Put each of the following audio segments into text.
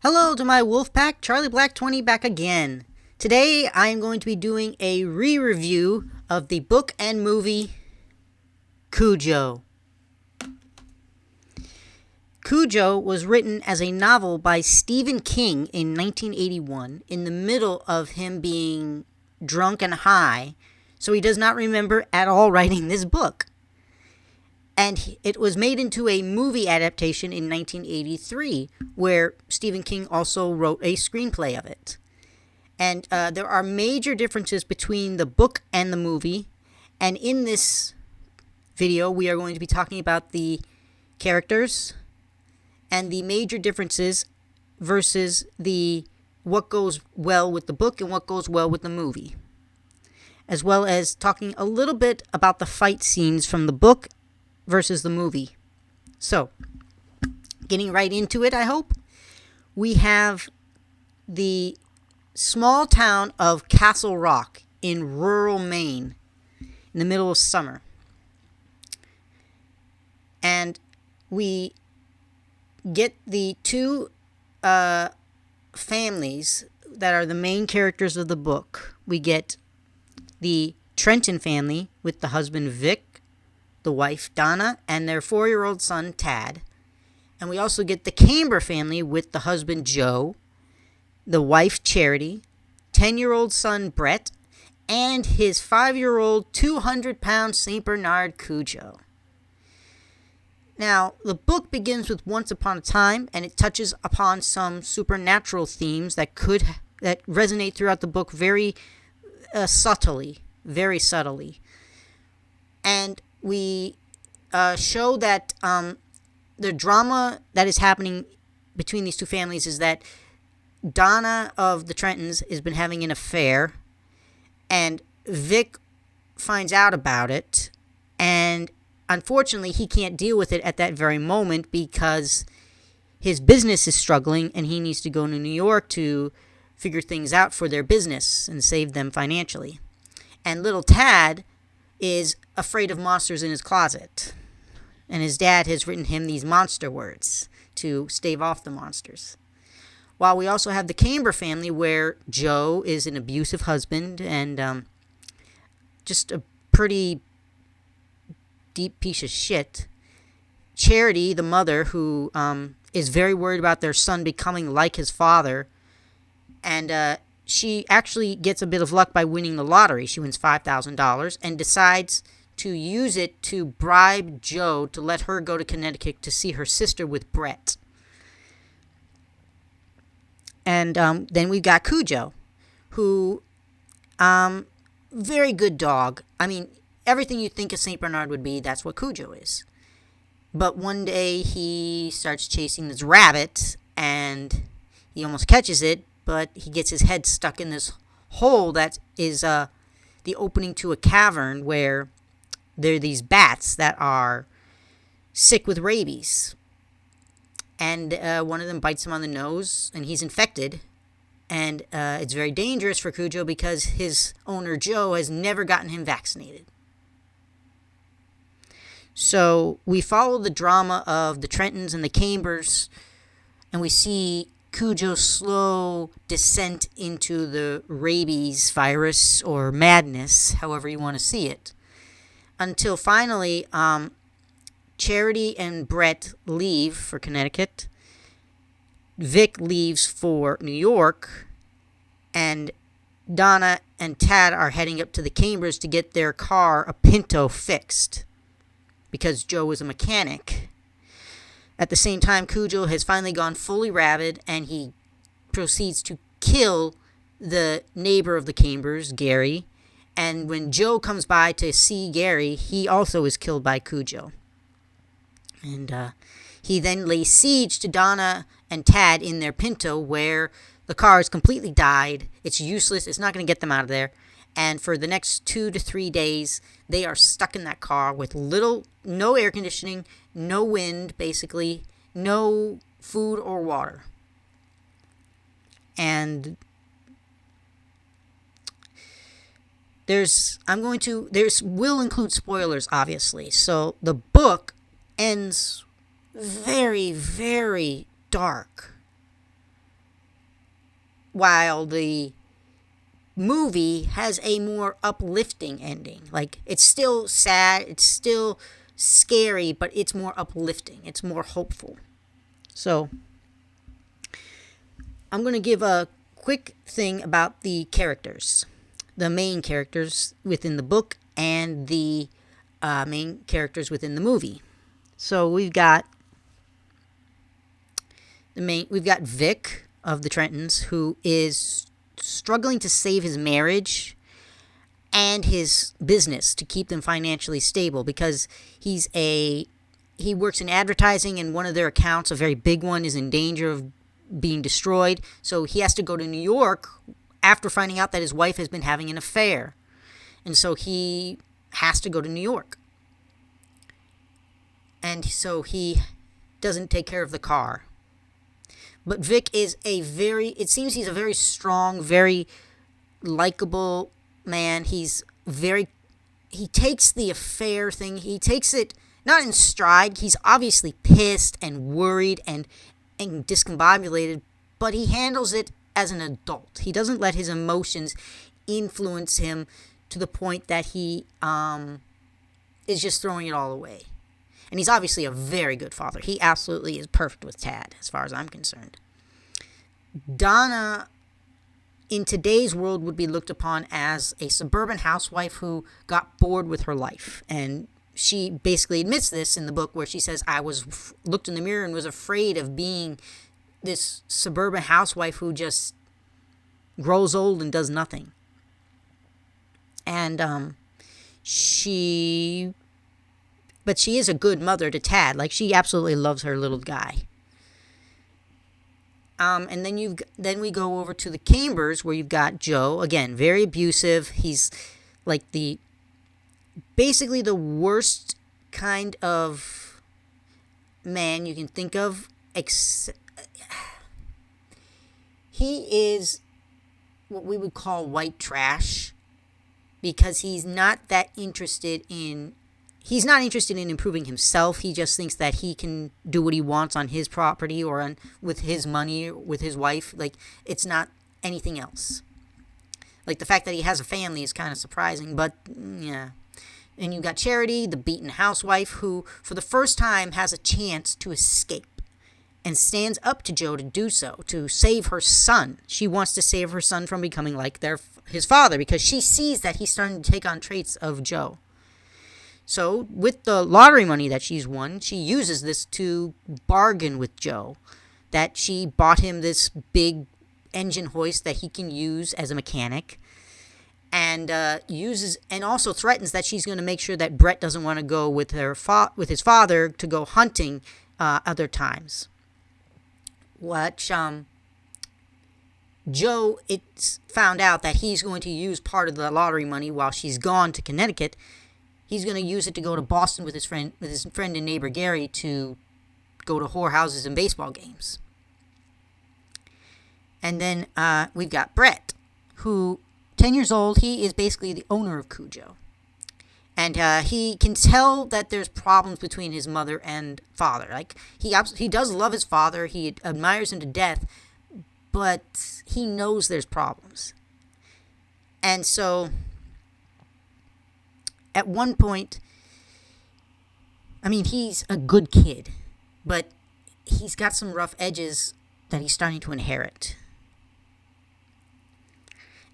Hello to my wolf pack, Charlie Black 20 back again. Today I am going to be doing a re-review of the book and movie Cujo. Cujo was written as a novel by Stephen King in 1981 in the middle of him being drunk and high, so he does not remember at all writing this book. And it was made into a movie adaptation in 1983, where Stephen King also wrote a screenplay of it. And there are major differences between the book and the movie. And in this video, we are going to be talking about the characters and the major differences versus what goes well with the book and what goes well with the movie. As well as talking a little bit about the fight scenes from the book versus the movie. So, getting right into it, I hope. We have the small town of Castle Rock in rural Maine in the middle of summer. And we get the two families that are the main characters of the book. We get the Trenton family with the husband Vic, the wife Donna, and their 4-year-old son Tad. And we also get the Camber family with the husband Joe, the wife Charity, 10-year-old son Brett, and his 5-year-old 200-pound St. Bernard Cujo. Now, the book begins with Once Upon a Time, and it touches upon some supernatural themes that resonate throughout the book very subtly. And we show that the drama that is happening between these two families is that Donna of the Trentons has been having an affair, and Vic finds out about it, and unfortunately he can't deal with it at that very moment because his business is struggling and he needs to go to New York to figure things out for their business and save them financially. And little Tad is afraid of monsters in his closet, and his dad has written him these monster words to stave off the monsters. While we also have the Camber family, where Joe is an abusive husband and just a pretty deep piece of shit. Charity, the mother, who is very worried about their son becoming like his father, and she actually gets a bit of luck by winning the lottery. She wins $5,000 and decides to use it to bribe Joe to let her go to Connecticut to see her sister with Brett. And then we've got Cujo, who, very good dog. I mean, everything you think a St. Bernard would be, that's what Cujo is. But one day he starts chasing this rabbit, and he almost catches it, but he gets his head stuck in this hole that is the opening to a cavern where there are these bats that are sick with rabies. And one of them bites him on the nose, and he's infected. And it's very dangerous for Cujo because his owner, Joe, has never gotten him vaccinated. So we follow the drama of the Trentons and the Cambers, and we see Cujo's slow descent into the rabies virus or madness, however you want to see it, until finally Charity and Brett leave for Connecticut. Vic leaves for New York, and Donna and Tad are heading up to the Cambers to get their car, a Pinto, fixed because Joe is a mechanic. At the same time, Cujo has finally gone fully rabid, and he proceeds to kill the neighbor of the Cambers, Gary. And when Joe comes by to see Gary, he also is killed by Cujo. And he then lays siege to Donna and Tad in their Pinto, where the car has completely died. It's useless. It's not going to get them out of there. And for the next 2 to 3 days, they are stuck in that car with no air conditioning, no wind, basically, no food or water. And will include spoilers, obviously. So the book ends very, very dark. while the movie has a more uplifting ending. Like, it's still sad, it's still scary, but it's more uplifting, it's more hopeful. So I'm going to give a quick thing about the characters, the main characters within the book and the main characters within the movie. So we've got Vic of the Trentons, who is struggling to save his marriage and his business to keep them financially stable, because he works in advertising, and one of their accounts, a very big one, is in danger of being destroyed. So he has to go to New York after finding out that his wife has been having an affair. And so he has to go to New York. And so he doesn't take care of the car. But Vic is it seems he's a very strong, very likable man. He takes the affair thing, he takes it not in stride. He's obviously pissed and worried and discombobulated, but he handles it as an adult. He doesn't let his emotions influence him to the point that he is just throwing it all away. And he's obviously a very good father. He absolutely is perfect with Tad, as far as I'm concerned. Donna, in today's world, would be looked upon as a suburban housewife who got bored with her life. And she basically admits this in the book, where she says, I looked in the mirror and was afraid of being this suburban housewife who just grows old and does nothing. And but she is a good mother to Tad. Like, she absolutely loves her little guy. And then we go over to the Cambers, where you've got Joe, again, very abusive. He's like basically the worst kind of man you can think of. He is what we would call white trash, because he's not interested in improving himself. He just thinks that he can do what he wants on his property or with his money, with his wife. Like, it's not anything else. Like, the fact that he has a family is kind of surprising, but yeah. And you got Charity, the beaten housewife, who for the first time has a chance to escape and stands up to Joe to do so, to save her son. She wants to save her son from becoming like his father, because she sees that he's starting to take on traits of Joe. So, with the lottery money that she's won, she uses this to bargain with Joe, that she bought him this big engine hoist that he can use as a mechanic, and also threatens that she's going to make sure that Brett doesn't want to go with his father to go hunting other times. Joe, it's found out that he's going to use part of the lottery money while she's gone to Connecticut. He's going to use it to go to Boston with his friend and neighbor Gary, to go to whorehouses and baseball games. And then we've got Brett, who, 10 years old, he is basically the owner of Cujo. And he can tell that there's problems between his mother and father. Like, he does love his father, he admires him to death, but he knows there's problems. And so, at one point, I mean, he's a good kid, but he's got some rough edges that he's starting to inherit.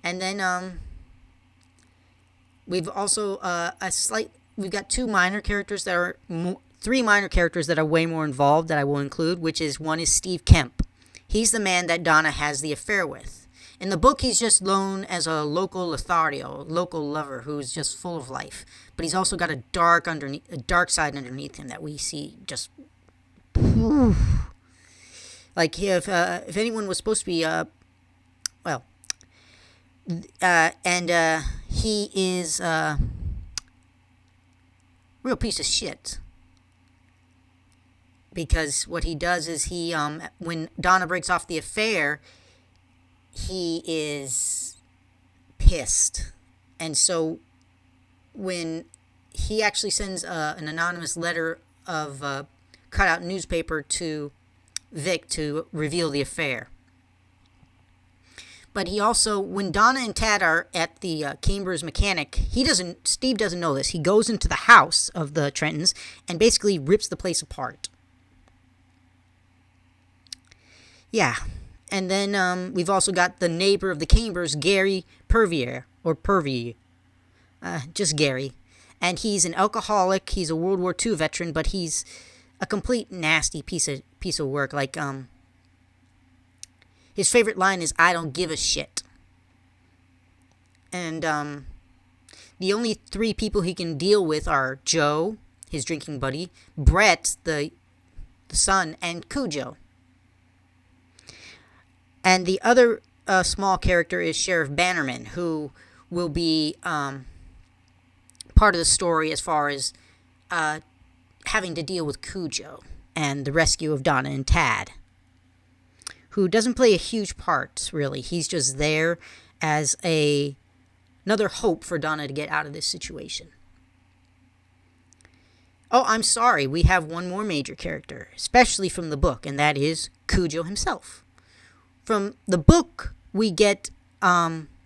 And then we've also we've got three minor characters that are way more involved that I will include, which is, one is Steve Kemp. He's the man that Donna has the affair with. In the book, he's just known as a local Lothario, a local lover who's just full of life. But he's also got a dark side underneath him that we see just... Like, if anyone was supposed to be... he is a real piece of shit. Because what he does is when Donna breaks off the affair, he is pissed. And so when he actually sends an anonymous letter of cutout newspaper to Vic to reveal the affair. But he also, when Donna and Tad are at the Cambers mechanic, Steve doesn't know this. He goes into the house of the Trentons and basically rips the place apart. Yeah. And then we've also got the neighbor of the Cambers, Gary Purvier, or Purvier. Just Gary. And he's an alcoholic. He's a World War II veteran, but he's a complete nasty piece of work. Like, his favorite line is, "I don't give a shit." And the only three people he can deal with are Joe, his drinking buddy, Brett, the son, and Cujo. And the other small character is Sheriff Bannerman, who will be part of the story as far as having to deal with Cujo and the rescue of Donna and Tad, who doesn't play a huge part, really. He's just there as another hope for Donna to get out of this situation. Oh, I'm sorry, we have one more major character, especially from the book, and that is Cujo himself. From the book, we get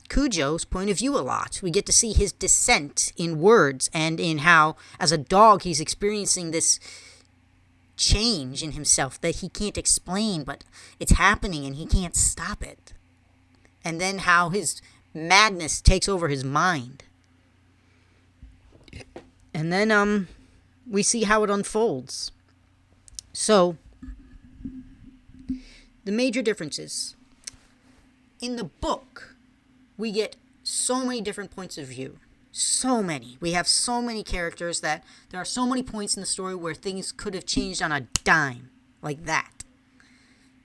Cujo's point of view a lot. We get to see his descent in words and in how, as a dog, he's experiencing this change in himself that he can't explain, but it's happening and he can't stop it. And then how his madness takes over his mind. And then we see how it unfolds. So, the major differences. In the book, we get so many different points of view. So many. We have so many characters that there are so many points in the story where things could have changed on a dime, like that.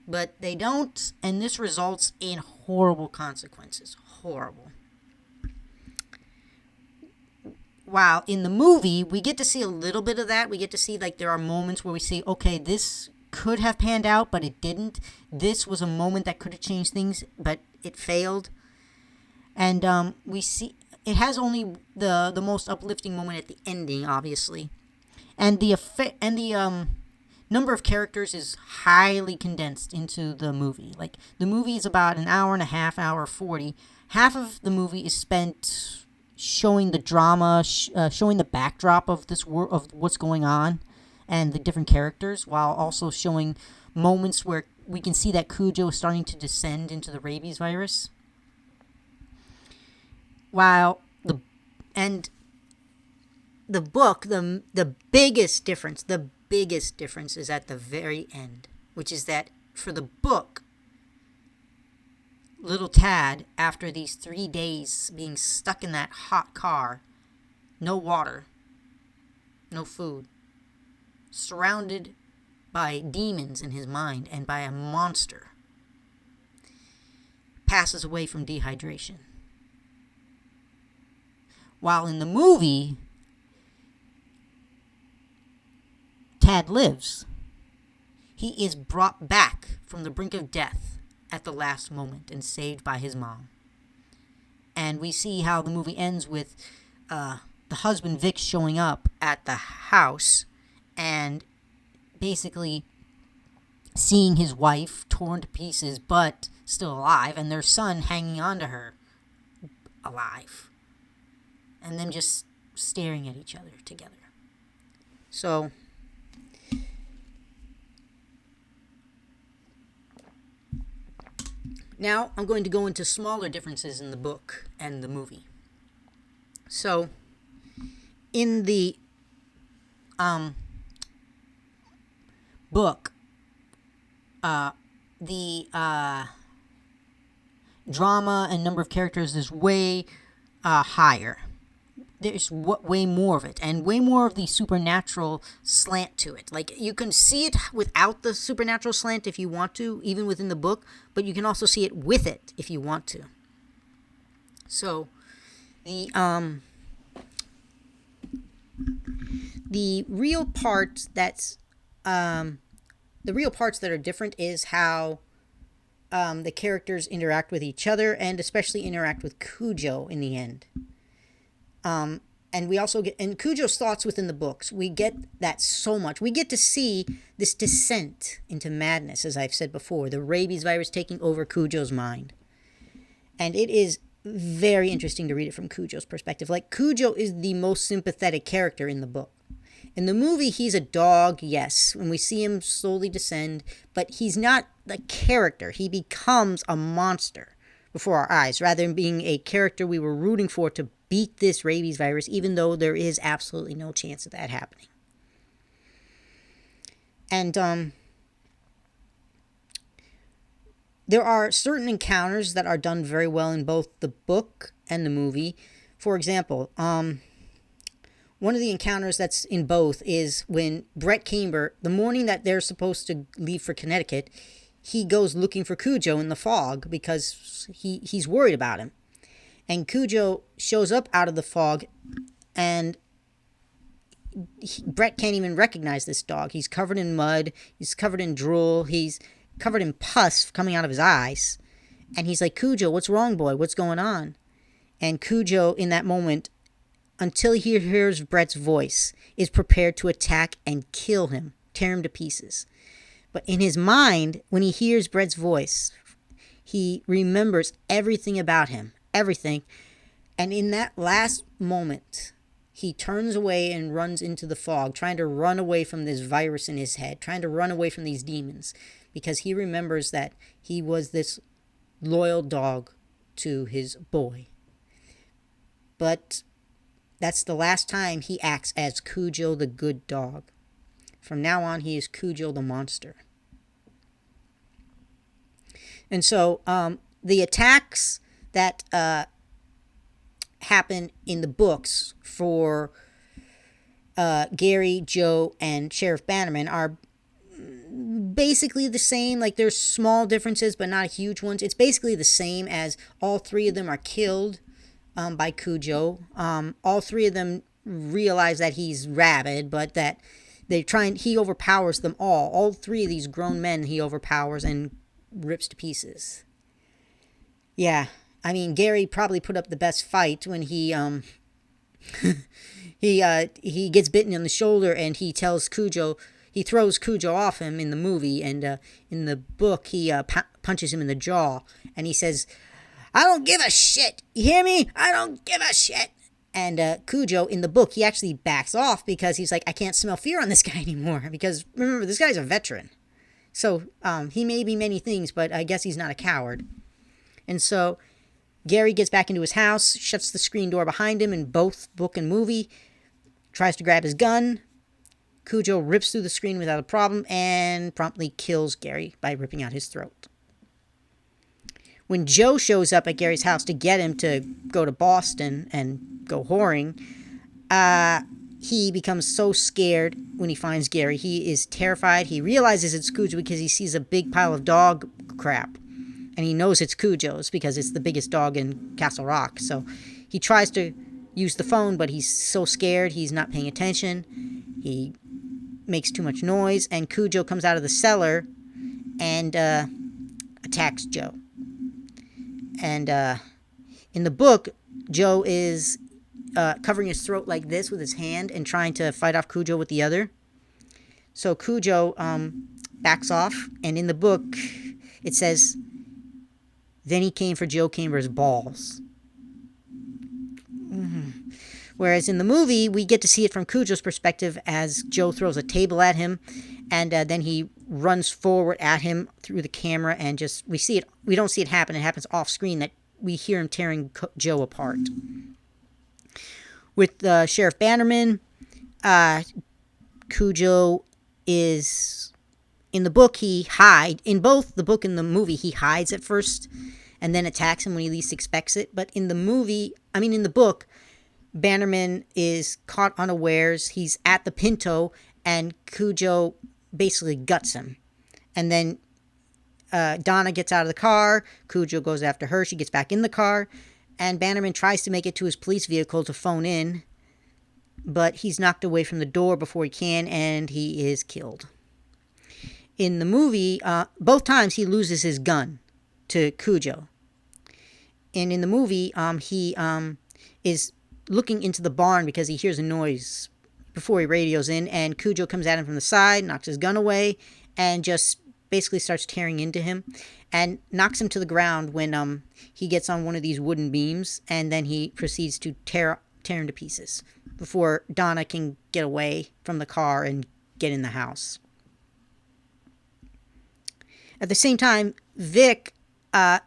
But they don't, and this results in horrible consequences. Horrible. While in the movie, we get to see a little bit of that. We get to see, like, there are moments where we see, okay, this could have panned out, but it didn't. This was a moment that could have changed things, but it failed. And we see it has only the most uplifting moment at the ending, obviously, and the number of characters is highly condensed into the movie. Like, the movie is about an hour and a half, hour 40. Half of the movie is spent showing the drama, showing the backdrop of this of what's going on and the different characters, while also showing moments where we can see that Cujo is starting to descend into the rabies virus. While the book, the biggest difference is at the very end, which is that for the book, little Tad, after these 3 days being stuck in that hot car, no water, no food, surrounded by demons in his mind and by a monster, passes away from dehydration. While in the movie, Tad lives. He is brought back from the brink of death at the last moment and saved by his mom. And we see how the movie ends with the husband Vic showing up at the house and basically seeing his wife torn to pieces but still alive, and their son hanging on to her alive, and them just staring at each other together. So, now I'm going to go into smaller differences in the book and the movie. So, in the book, the drama and number of characters is way higher. There's way more of it, and way more of the supernatural slant to it. Like, you can see it without the supernatural slant if you want to, even within the book, but you can also see it with it if you want to. So, the real parts that are different is how the characters interact with each other, and especially interact with Cujo in the end. And we also get, and Cujo's thoughts within the books, we get that so much. We get to see this descent into madness, as I've said before, the rabies virus taking over Cujo's mind. And it is very interesting to read it from Cujo's perspective. Like, Cujo is the most sympathetic character in the book. In the movie, he's a dog, yes, and we see him slowly descend, but he's not the character. He becomes a monster before our eyes, rather than being a character we were rooting for to beat this rabies virus, even though there is absolutely no chance of that happening. And there are certain encounters that are done very well in both the book and the movie. For example, one of the encounters that's in both is when Brett Camber, the morning that they're supposed to leave for Connecticut, he goes looking for Cujo in the fog because he's worried about him. And Cujo shows up out of the fog, and Brett can't even recognize this dog. He's covered in mud, he's covered in drool, he's covered in pus coming out of his eyes. And he's like, Cujo, what's wrong, boy? What's going on? And Cujo, in that moment, until he hears Brett's voice, is prepared to attack and kill him, tear him to pieces. But in his mind, when he hears Brett's voice, he remembers everything about him, everything. And in that last moment, he turns away and runs into the fog, trying to run away from this virus in his head, trying to run away from these demons, because he remembers that he was this loyal dog to his boy. But that's the last time he acts as Cujo the good dog. From now on, he is Cujo the monster. And so the attacks that happen in the books for Gary, Joe, and Sheriff Bannerman are basically the same. Like, there's small differences, but not huge ones. It's basically the same, as all three of them are killed by Cujo. All three of them realize that he's rabid, but that he overpowers them all. All three of these grown men he overpowers and rips to pieces. Yeah, I mean, Gary probably put up the best fight when he he gets bitten on the shoulder, and he throws Cujo off him in the movie, and in the book he punches him in the jaw, and he says, I don't give a shit. You hear me? I don't give a shit. And Cujo, in the book, he actually backs off because he's like, I can't smell fear on this guy anymore. Because, remember, this guy's a veteran. So, he may be many things, but I guess he's not a coward. And so, Gary gets back into his house, shuts the screen door behind him in both book and movie, tries to grab his gun. Cujo rips through the screen without a problem and promptly kills Gary by ripping out his throat. When Joe shows up at Gary's house to get him to go to Boston and go whoring, he becomes so scared when he finds Gary. He is terrified. He realizes it's Cujo because he sees a big pile of dog crap. And he knows it's Cujo's because it's the biggest dog in Castle Rock. So he tries to use the phone, but he's so scared he's not paying attention. He makes too much noise, and Cujo comes out of the cellar and attacks Joe. And in the book, Joe is covering his throat like this with his hand and trying to fight off Cujo with the other. So Cujo backs off, and in the book, it says, then he came for Joe Camber's balls. Whereas in the movie, we get to see it from Cujo's perspective as Joe throws a table at him, and then he runs forward at him through the camera, and we don't see it happen. It happens off screen that we hear him tearing Joe apart. With Sheriff Bannerman, Cujo is, in the book, in both the book and the movie, he hides at first and then attacks him when he least expects it. But in the book, Bannerman is caught unawares. He's at the Pinto, and Cujo basically guts him. And then Donna gets out of the car. Cujo goes after her. She gets back in the car. And Bannerman tries to make it to his police vehicle to phone in. But he's knocked away from the door before he can, and he is killed. In the movie, both times he loses his gun to Cujo. And in the movie, he is looking into the barn because he hears a noise before he radios in, and Cujo comes at him from the side, knocks his gun away, and just basically starts tearing into him and knocks him to the ground when he gets on one of these wooden beams, and then he proceeds to tear him to pieces before Donna can get away from the car and get in the house. At the same time, Vic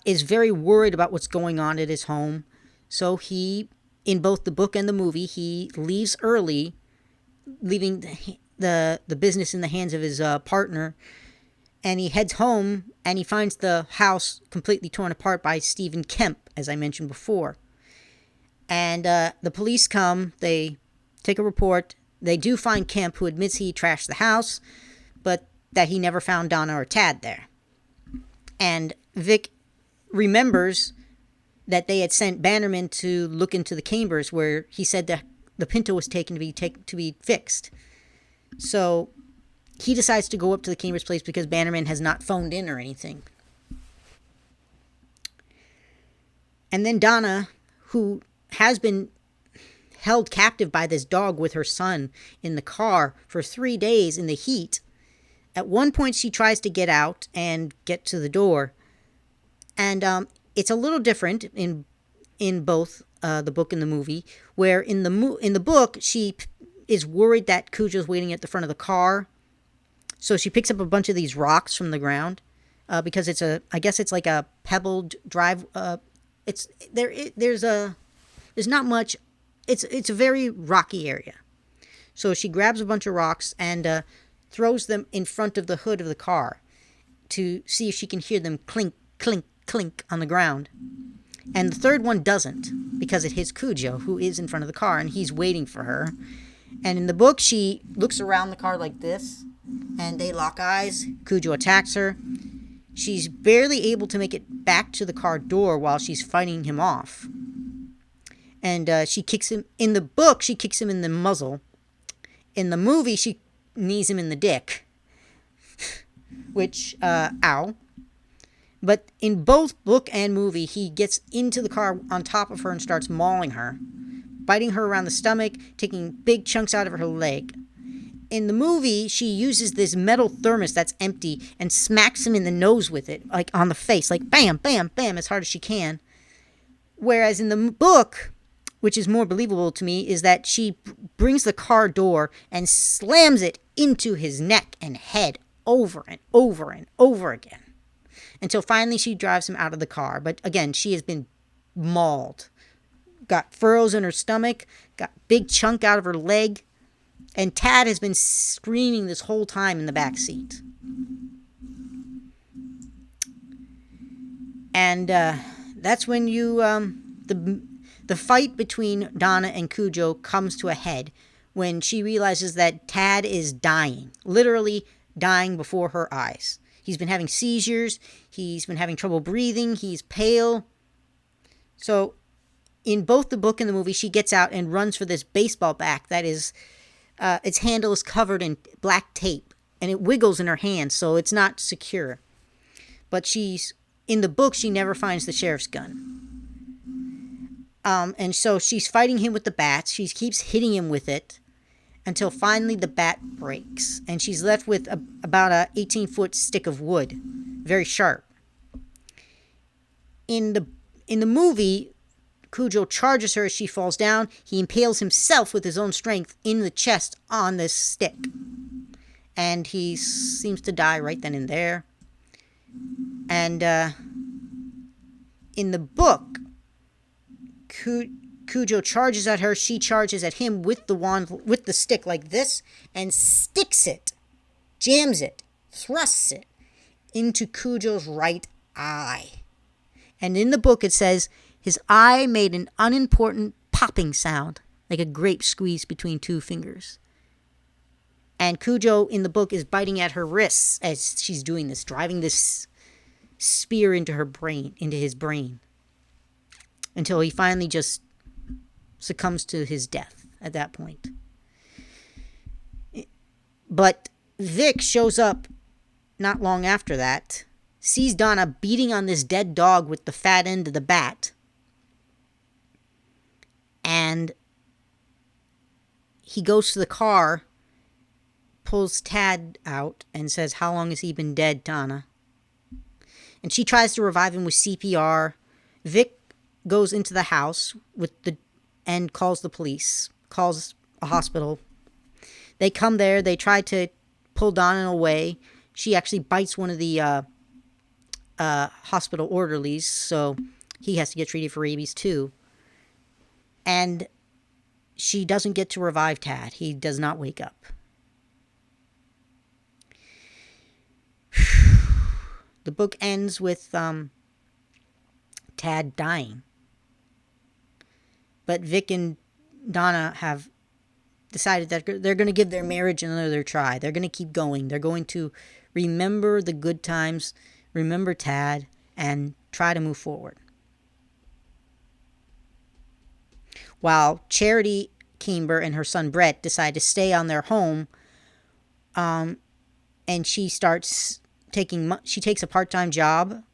is very worried about what's going on at his home. So he, in both the book and the movie, he leaves early, leaving the business in the hands of his partner. And he heads home and he finds the house completely torn apart by Stephen Kemp, as I mentioned before. And the police come, they take a report. They do find Kemp, who admits he trashed the house, but that he never found Donna or Tad there. And Vic remembers that they had sent Bannerman to look into the chambers where he said that the Pinto was taken to be fixed. So he decides to go up to the Chambers place because Bannerman has not phoned in or anything. And then Donna, who has been held captive by this dog with her son in the car for 3 days in the heat, at one point she tries to get out and get to the door. And it's a little different in both the book and the movie, where in the book she is worried that Cujo's waiting at the front of the car. So she picks up a bunch of these rocks from the ground because I guess it's like a pebbled drive. There's not much. It's a very rocky area. So she grabs a bunch of rocks and throws them in front of the hood of the car to see if she can hear them clink, clink, clink on the ground. And the third one doesn't, because it hits Cujo, who is in front of the car, and he's waiting for her. And in the book, she looks around the car like this, and they lock eyes. Cujo attacks her. She's barely able to make it back to the car door while she's fighting him off. And she kicks him. In the book, she kicks him in the muzzle. In the movie, she knees him in the dick. Which, ow. But in both book and movie, he gets into the car on top of her and starts mauling her, biting her around the stomach, taking big chunks out of her leg. In the movie, she uses this metal thermos that's empty and smacks him in the nose with it, like on the face, like bam, bam, bam, as hard as she can. Whereas in the book, which is more believable to me, is that she brings the car door and slams it into his neck and head over and over and over again, until finally she drives him out of the car. But again, she has been mauled. Got furrows in her stomach, got big chunk out of her leg, and Tad has been screaming this whole time in the back seat. And that's when the fight between Donna and Cujo comes to a head when she realizes that Tad is dying, literally dying before her eyes. He's been having seizures. He's been having trouble breathing. He's pale. So in both the book and the movie, she gets out and runs for this baseball bat that is, its handle is covered in black tape, and it wiggles in her hand, so it's not secure. But in the book, she never finds the sheriff's gun. And so she's fighting him with the bats. She keeps hitting him with it until finally the bat breaks, and she's left with about a 18-foot stick of wood, very sharp. In the movie, Cujo charges her as she falls down. He impales himself with his own strength in the chest on this stick, and he seems to die right then and there. And in the book, Cujo charges at her. She charges at him with the wand, with the stick like this, and sticks it, jams it, thrusts it into Cujo's right eye. And in the book it says his eye made an unimportant popping sound, like a grape squeezed between two fingers. And Cujo in the book is biting at her wrists as she's doing this, driving this spear into his brain, until he finally just succumbs to his death at that point. But Vic shows up not long after that, sees Donna beating on this dead dog with the fat end of the bat, and he goes to the car, pulls Tad out and says, "How long has he been dead, Donna?" And she tries to revive him with CPR. Vic goes into the house and calls the police, calls a hospital. They come there. They try to pull Donna away. She actually bites one of the hospital orderlies, so he has to get treated for rabies too. And she doesn't get to revive Tad. He does not wake up. The book ends with Tad dying. But Vic and Donna have decided that they're going to give their marriage another try. They're going to keep going. They're going to remember the good times, remember Tad, and try to move forward. While Charity Kimber and her son Brett decide to stay on their home, and she takes a part-time job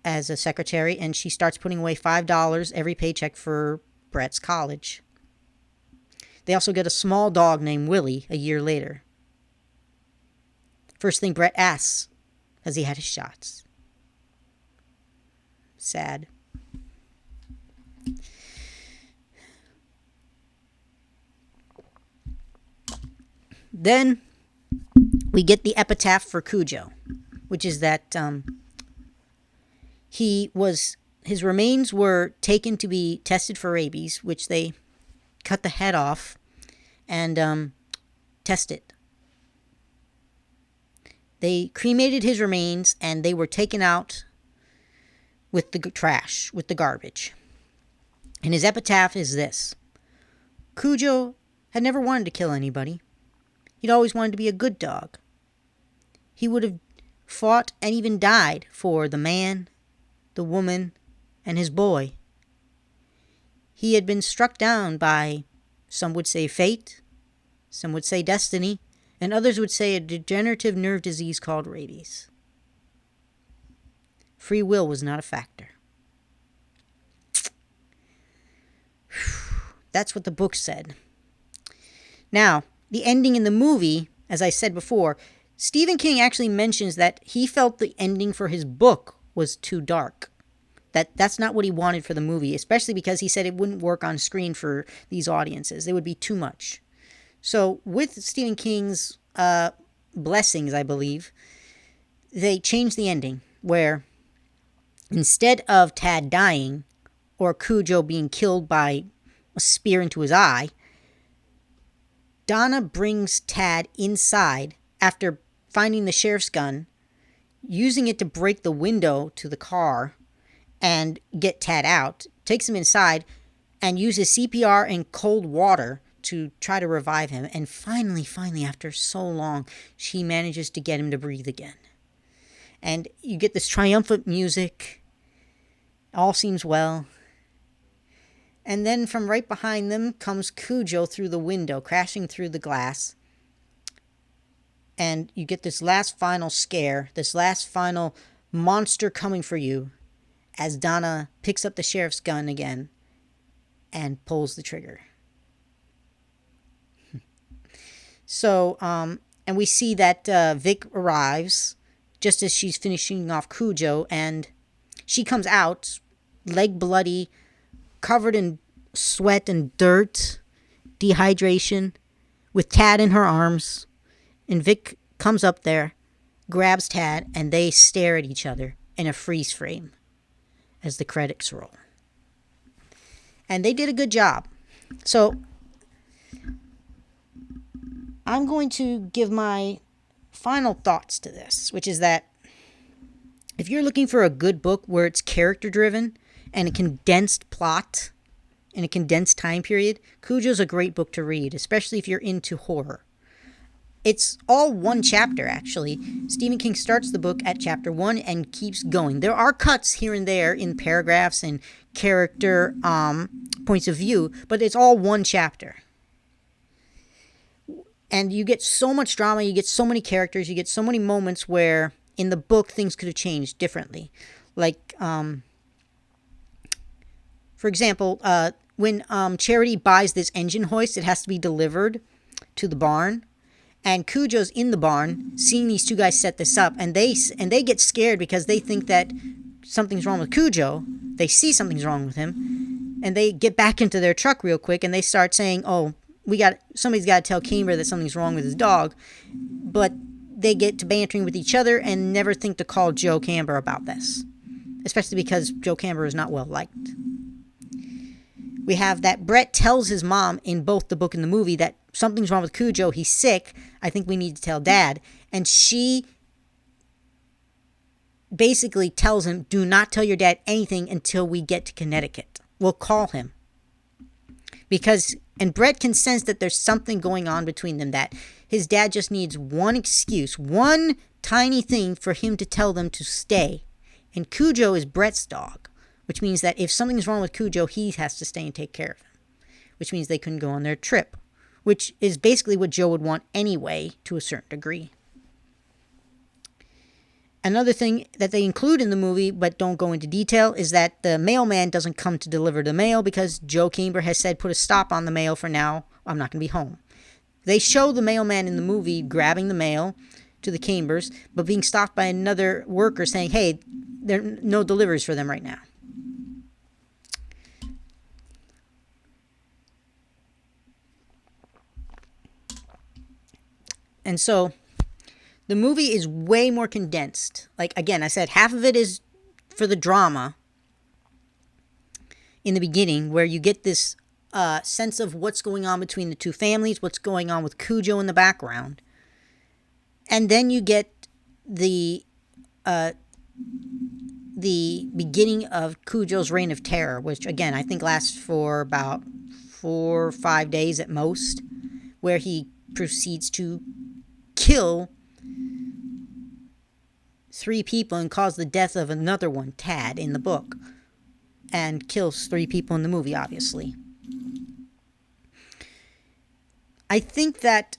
as a secretary, and she starts putting away $5 every paycheck for Brett's college. They also get a small dog named Willie a year later. First thing Brett asks, has he had his shots? Sad. Then we get the epitaph for Cujo, which is that his remains were taken to be tested for rabies, which they cut the head off and test it. They cremated his remains and they were taken out with the trash, with the garbage. And his epitaph is this: Cujo had never wanted to kill anybody. He'd always wanted to be a good dog. He would have fought and even died for the man, the woman, and his boy. He had been struck down by, some would say fate, some would say destiny, and others would say a degenerative nerve disease called rabies. Free will was not a factor. That's what the book said. Now, the ending in the movie, as I said before, Stephen King actually mentions that he felt the ending for his book was too dark. That's not what he wanted for the movie, especially because he said it wouldn't work on screen for these audiences. It would be too much. So with Stephen King's blessings, I believe, they changed the ending where instead of Tad dying or Cujo being killed by a spear into his eye, Donna brings Tad inside after finding the sheriff's gun, using it to break the window to the car and get Tad out, takes him inside, and uses CPR and cold water to try to revive him. And finally, after so long, she manages to get him to breathe again. And you get this triumphant music. All seems well. And then from right behind them comes Cujo through the window, crashing through the glass. And you get this last final scare, this last final monster coming for you as Donna picks up the sheriff's gun again and pulls the trigger. So, and we see that Vic arrives just as she's finishing off Cujo, and she comes out, leg bloody, covered in sweat and dirt, dehydration, with Tad in her arms. And Vic comes up there, grabs Tad, and they stare at each other in a freeze frame as the credits roll. And they did a good job. So I'm going to give my final thoughts to this, which is that if you're looking for a good book where it's character driven and a condensed plot in a condensed time period, Cujo's a great book to read, especially if you're into horror. It's all one chapter, actually. Stephen King starts the book at chapter 1 and keeps going. There are cuts here and there in paragraphs and character points of view, but it's all one chapter. And you get so much drama, you get so many characters, you get so many moments where in the book things could have changed differently. Like, for example, when Charity buys this engine hoist, it has to be delivered to the barn. And Cujo's in the barn, seeing these two guys set this up, and they get scared because they think that something's wrong with Cujo. They see something's wrong with him, and they get back into their truck real quick, and they start saying, "Oh, somebody's got to tell Camber that something's wrong with his dog." But they get to bantering with each other and never think to call Joe Camber about this, especially because Joe Camber is not well liked. We have that Brett tells his mom in both the book and the movie that something's wrong with Cujo. He's sick. I think we need to tell Dad. And she basically tells him, do not tell your dad anything until we get to Connecticut. We'll call him. And Brett can sense that there's something going on between them, that his dad just needs one excuse, one tiny thing for him to tell them to stay. And Cujo is Brett's dog, which means that if something's wrong with Cujo, he has to stay and take care of him, which means they couldn't go on their trip, which is basically what Joe would want anyway to a certain degree. Another thing that they include in the movie but don't go into detail is that the mailman doesn't come to deliver the mail because Joe Camber has said put a stop on the mail for now. I'm not going to be home. They show the mailman in the movie grabbing the mail to the Cambers, but being stopped by another worker saying, hey, there are no deliveries for them right now. And so the movie is way more condensed. Like, again, I said half of it is for the drama in the beginning, where you get this sense of what's going on between the two families, what's going on with Cujo in the background. And then you get the beginning of Cujo's reign of terror, which, again, I think lasts for about 4 or 5 days at most, where he proceeds to kill 3 people and cause the death of another one, Tad, in the book, and kills 3 people in the movie, obviously. I think that,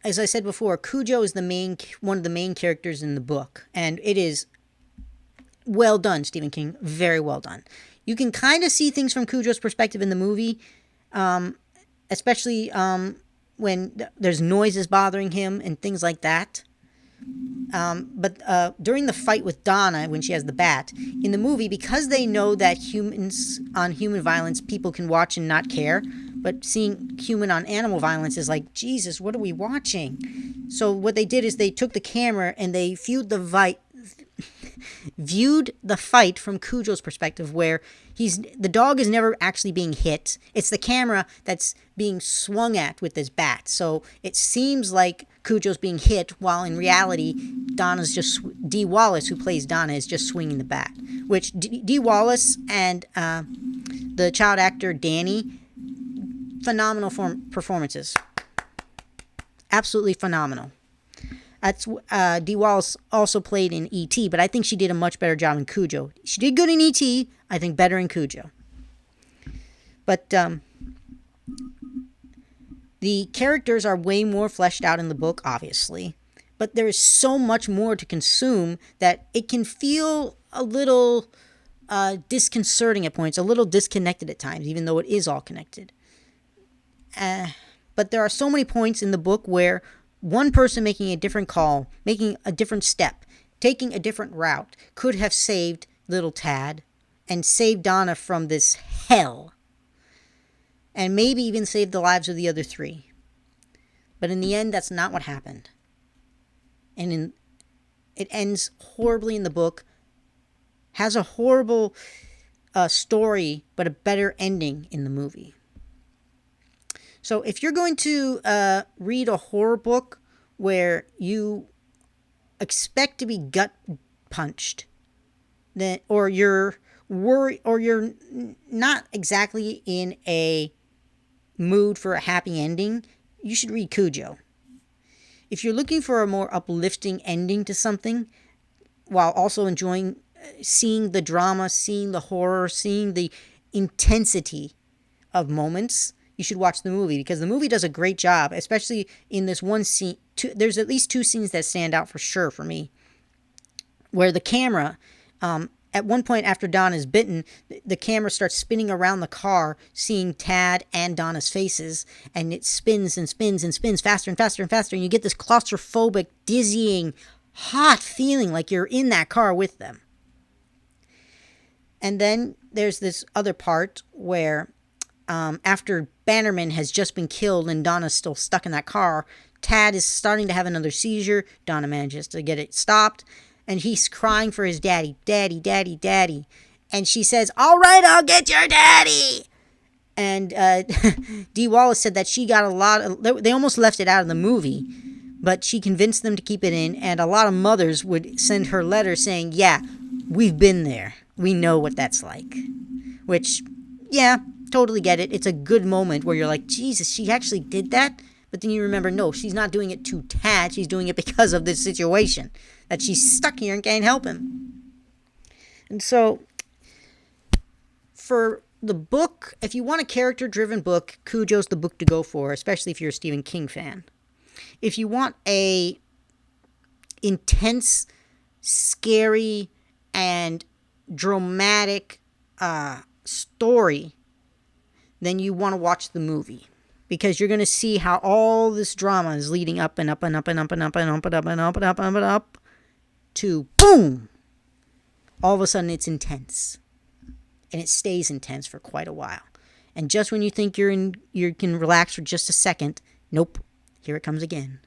as I said before, Cujo is one of the main characters in the book, and it is well done, Stephen King, very well done. You can kind of see things from Cujo's perspective in the movie, especially when there's noises bothering him and things like that. But during the fight with Donna, when she has the bat, in the movie, because they know that human violence, people can watch and not care, but seeing human on animal violence is like, Jesus, what are we watching? So what they did is they took the camera and they viewed the fight from Cujo's perspective, where the dog is never actually being hit. It's the camera that's being swung at with this bat. So it seems like Cujo's being hit, while in reality, Dee Wallace, who plays Donna, is just swinging the bat. Which Dee Wallace and the child actor Danny, phenomenal performances. Absolutely phenomenal. That's Dee Wallace also played in E.T., but I think she did a much better job in Cujo. She did good in E.T., I think better in Cujo. But the characters are way more fleshed out in the book, obviously. But there is so much more to consume that it can feel a little disconcerting at points, a little disconnected at times, even though it is all connected. But there are so many points in the book where one person making a different call, making a different step, taking a different route, could have saved little Tad and saved Donna from this hell. And maybe even saved the lives of the other 3. But in the end, that's not what happened. And it ends horribly in the book, has a horrible story, but a better ending in the movie. So if you're going to read a horror book where you expect to be gut punched, or you're worried, or you're not exactly in a mood for a happy ending, you should read Cujo. If you're looking for a more uplifting ending to something, while also enjoying seeing the drama, seeing the horror, seeing the intensity of moments, you should watch the movie, because the movie does a great job, especially in this one scene. There's at least 2 scenes that stand out for sure for me, where the camera at one point after Donna is bitten, the camera starts spinning around the car, seeing Tad and Donna's faces, and it spins and spins and spins faster and faster and faster, and you get this claustrophobic, dizzying, hot feeling like you're in that car with them. And then there's this other part where after Bannerman has just been killed and Donna's still stuck in that car, Tad is starting to have another seizure. Donna manages to get it stopped, and he's crying for his daddy. Daddy, daddy, daddy. And she says, all right, I'll get your daddy. And Dee Wallace said that she got a lot of... They almost left it out of the movie, but she convinced them to keep it in, and a lot of mothers would send her letters saying, yeah, we've been there. We know what that's like. Which, yeah, totally get it. It's a good moment where you're like, Jesus, she actually did that? But then you remember, no, she's not doing it to Tad. She's doing it because of this situation. That she's stuck here and can't help him. And so, for the book, if you want a character-driven book, Cujo's the book to go for, especially if you're a Stephen King fan. If you want a intense, scary, and dramatic story, then you want to watch the movie, because you're going to see how all this drama is leading up and up and up and up and up and up and up and up and up and up to boom. All of a sudden it's intense, and it stays intense for quite a while. And just when you think you can relax for just a second, nope, here it comes again.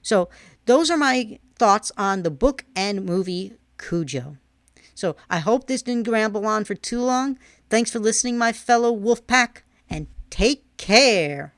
So those are my thoughts on the book and movie Cujo. So I hope this didn't ramble on for too long. Thanks for listening, my fellow Wolfpack, and take care.